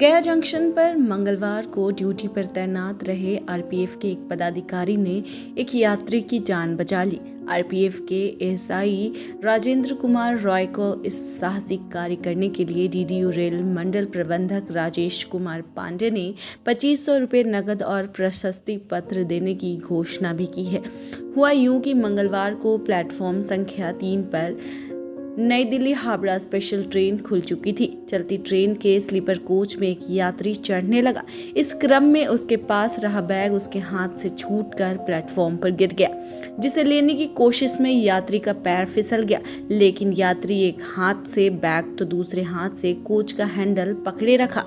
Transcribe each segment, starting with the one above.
गया जंक्शन पर मंगलवार को ड्यूटी पर तैनात रहे आरपीएफ के एक पदाधिकारी ने एक यात्री की जान बचा ली। आरपीएफ के एएसआई राजेंद्र कुमार रॉय को इस साहसिक कार्य करने के लिए डीडीयू रेल मंडल प्रबंधक राजेश कुमार पांडे ने 2500 रुपये नकद और प्रशस्ति पत्र देने की घोषणा भी की है। हुआ यूं कि मंगलवार को प्लेटफॉर्म संख्या 3 पर नई दिल्ली हावड़ा स्पेशल ट्रेन खुल चुकी थी। चलती ट्रेन के स्लीपर कोच में एक यात्री चढ़ने लगा। इस क्रम में उसके पास रहा बैग उसके हाथ से छूटकर प्लेटफॉर्म पर गिर गया, जिसे लेने की कोशिश में यात्री का पैर फिसल गया, लेकिन यात्री एक हाथ से बैग तो दूसरे हाथ से कोच का हैंडल पकड़े रखा।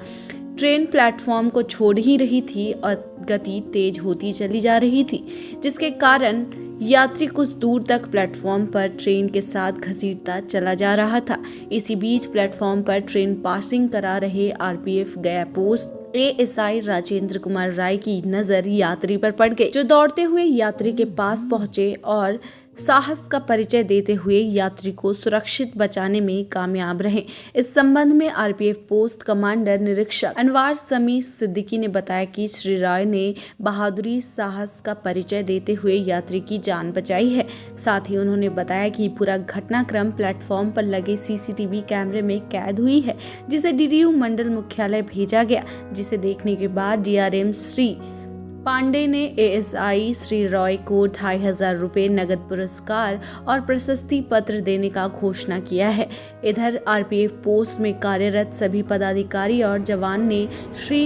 ट्रेन प्लेटफॉर्म को छोड़ ही रही थी और गति तेज होती चली जा रही थी, जिसके कारण यात्री कुछ दूर तक प्लेटफॉर्म पर ट्रेन के साथ घसीटता चला जा रहा था। इसी बीच प्लेटफॉर्म पर ट्रेन पासिंग करा रहे आरपीएफ गया पोस्ट एएसआई राजेंद्र कुमार राय की नजर यात्री पर पड़ गई, जो दौड़ते हुए यात्री के पास पहुंचे और साहस का परिचय देते हुए यात्री को सुरक्षित बचाने में कामयाब रहे। इस संबंध में आरपीएफ पोस्ट कमांडर निरीक्षक अनवार समी सिद्दीकी ने बताया कि श्री राय ने बहादुरी साहस का परिचय देते हुए यात्री की जान बचाई है। साथ ही उन्होंने बताया कि पूरा घटनाक्रम प्लेटफॉर्म पर लगे सीसीटीवी कैमरे में कैद हुई है, जिसे डीडीयू मंडल मुख्यालय भेजा गया, जिसे देखने के बाद डीआरएम श्री पांडे ने एएसआई श्री रॉय को 2500 रुपये नगद पुरस्कार और प्रशस्ति पत्र देने का घोषणा किया है। इधर आरपीएफ पोस्ट में कार्यरत सभी पदाधिकारी और जवान ने श्री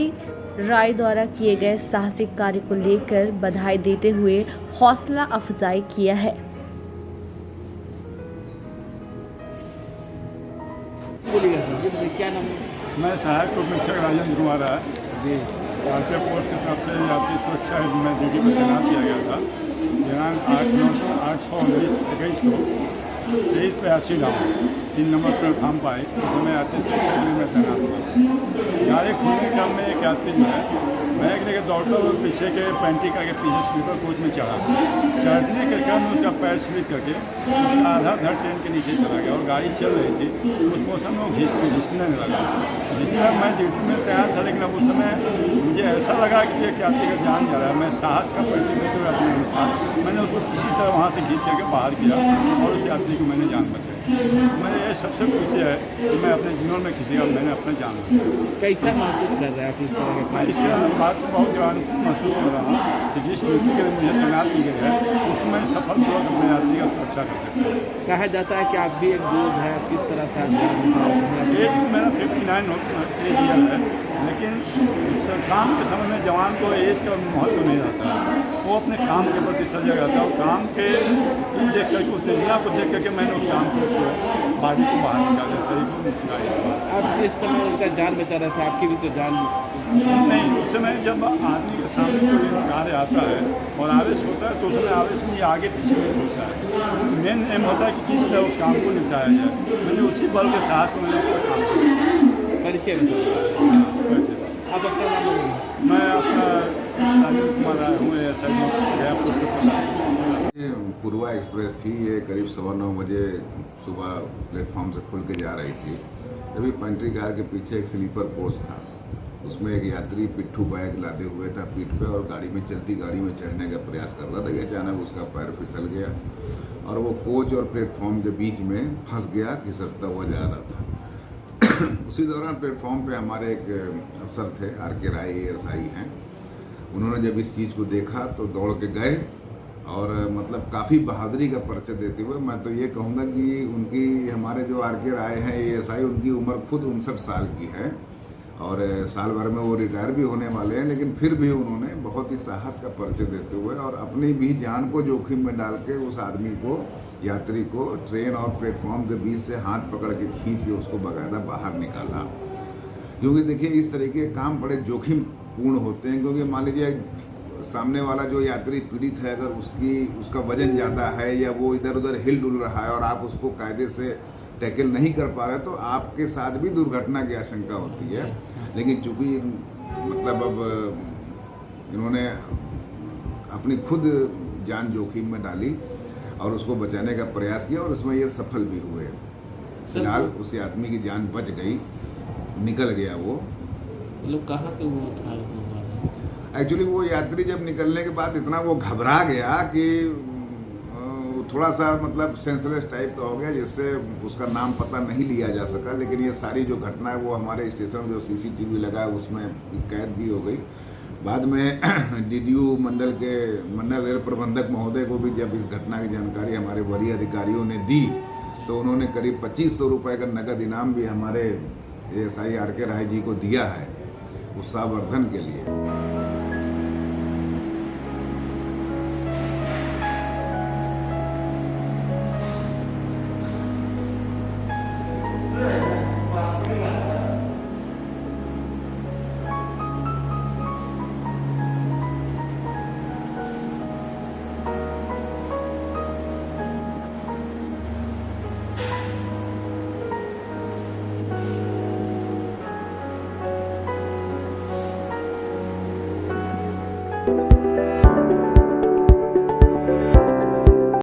राय द्वारा किए गए साहसिक कार्य को लेकर बधाई देते हुए हौसला अफजाई किया है। क्या नाम है? मैं सहायक उपनिरीक्षक राजेंद्र कुमार है। आरपीएफ पोस्ट की तरफ से यात्री सुरक्षा में ड्यूटी पर तैनात किया गया था। दिनांक 8/9/2021 को 2382 गाँव 3 नंबर प्लेटफार्म पर आए। उस समय यात्री सुरक्षा में तैनात हुआ। गाड़ी खुलने के क्रम में एक यात्री जो है बैग लेकर दौड़ता हुआ पीछे के पेंटी करके पीछे स्लीपर कोच में चढ़ा। चढ़ने के क्रम में उसका पैर स्लिप करके उसका आधा धड़ ट्रेन के नीचे चला गया और गाड़ी चल रही थी। उस मौसम में वो घिसने लगा। जिसमें मैं ड्यूटी में तैयार था, लेकिन अब उस समय मुझे ऐसा लगा कि एक यात्री का जान जा रहा है। मैं साहस का परिचय देते हुए अपने था, मैंने उसको किसी तरह वहाँ से खींच करके बाहर किया और उस यात्री को मैंने जान बचाई। मैंने ये सबसे खुशी है कि मैं अपने जीवन में किसी का मैंने अपना जान बचाया। कैसा महसूस कर रहा है आप इस तरह के मैं इससे बात से बहुत जवान महसूस कर रहा हूँ कि जिस ड्यूटी के लिए मुझे तैनात की गई है उसमें मैं सफलपूर्वक अपने यात्री का सुरक्षा कर सकता हूँ। कहा जाता है कि आप भी एक लोग हैं, किस तरह का एज मेरा 59 एज ईयर है, लेकिन काम के समय में जवान को एज का महत्व नहीं रहता है। वो अपने काम के प्रति सजग रहता है और काम के देख करके उत्तेजना को देख करके मैंने उस काम को बाडी को बाहर निकाला, शरीर को निकाला। आप जिस समय उनका जान बचा रहे थे, आपकी भी तो जान नहीं। उस समय जब आदमी के सामने कोई कार्य आता है और आवेश होता है तो उस समय आवेश में आगे पीछे नहीं होता है। मेन एम होता है कि किस तरह उस काम को निपटाया जाए। मैंने उसी बल के साथ में मैंने उसका काम किया। परिचय आप अपना नाम बोलिए। मैं अपना राजेंद्र कुमार राय हूँ, गया पोस्ट। पूर्वा एक्सप्रेस थी। ये करीब 9:15 बजे सुबह प्लेटफॉर्म से खुल के जा रही थी। तभी पेंट्री कार के पीछे एक स्लीपर कोच था, उसमें एक यात्री पिट्ठू बैग लादे हुए था पीठ पे और गाड़ी में चलती गाड़ी में चढ़ने का प्रयास कर रहा था कि अचानक उसका पैर फिसल गया और वो कोच और प्लेटफॉर्म के बीच में फंस गया, खिसकता हुआ जा रहा था। उसी दौरान प्लेटफॉर्म पे हमारे एक अफसर थे, आर.के. राय एएसआई हैं। उन्होंने जब इस चीज़ को देखा तो दौड़ के गए और मतलब काफ़ी बहादुरी का परिचय देते हुए मैं तो ये कहूँगा कि उनकी हमारे जो आर.के. राय हैं एएसआई, उनकी उम्र खुद 59 साल की है और साल भर में वो रिटायर भी होने वाले हैं, लेकिन फिर भी उन्होंने बहुत ही साहस का परिचय देते हुए और अपनी भी जान को जोखिम में डाल के उस आदमी को, यात्री को ट्रेन और प्लेटफॉर्म के बीच से हाथ पकड़ के खींच के उसको बाकायदा बाहर निकाला। क्योंकि देखिए इस तरीके के काम बड़े जोखिम पूर्ण होते हैं, क्योंकि मान लीजिए सामने वाला जो यात्री पीड़ित है, अगर उसका वजन ज़्यादा है या वो इधर उधर हिल डुल रहा है और आप उसको कायदे से टैकल नहीं कर पा रहे तो आपके साथ भी दुर्घटना की आशंका होती है। लेकिन चूंकि मतलब अब इन्होंने अपनी खुद जान जोखिम में डाली और उसको बचाने का प्रयास किया और उसमें ये सफल भी हुए। फिलहाल उस आदमी की जान बच गई, निकल गया वो मतलब कहाँ के वो था मोबाइल? एक्चुअली वो यात्री जब निकलने के बाद इतना वो घबरा गया कि थोड़ा सा मतलब सेंसलेस टाइप का हो गया, जिससे उसका नाम पता नहीं लिया जा सका। लेकिन ये सारी जो घटना है वो हमारे स्टेशन जो सीसीटीवी लगा है उसमें कैद भी हो गई। बाद में डीडीयू मंडल रेल प्रबंधक महोदय को भी जब इस घटना की जानकारी हमारे वरीय अधिकारियों ने दी तो उन्होंने करीब 2500 रुपये का नगद इनाम भी हमारे ASI RK राय जी को दिया है उत्साहवर्धन के लिए।